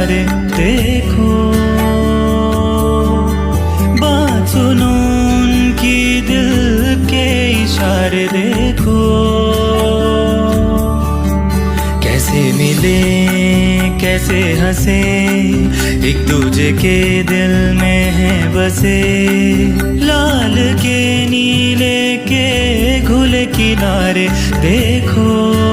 किनारे देखो, बात सुनो उनकी दिल के इशारे देखो। कैसे मिले कैसे हंसे, एक दूजे के दिल में है बसे। लाल के नीले के घुले किनारे देखो।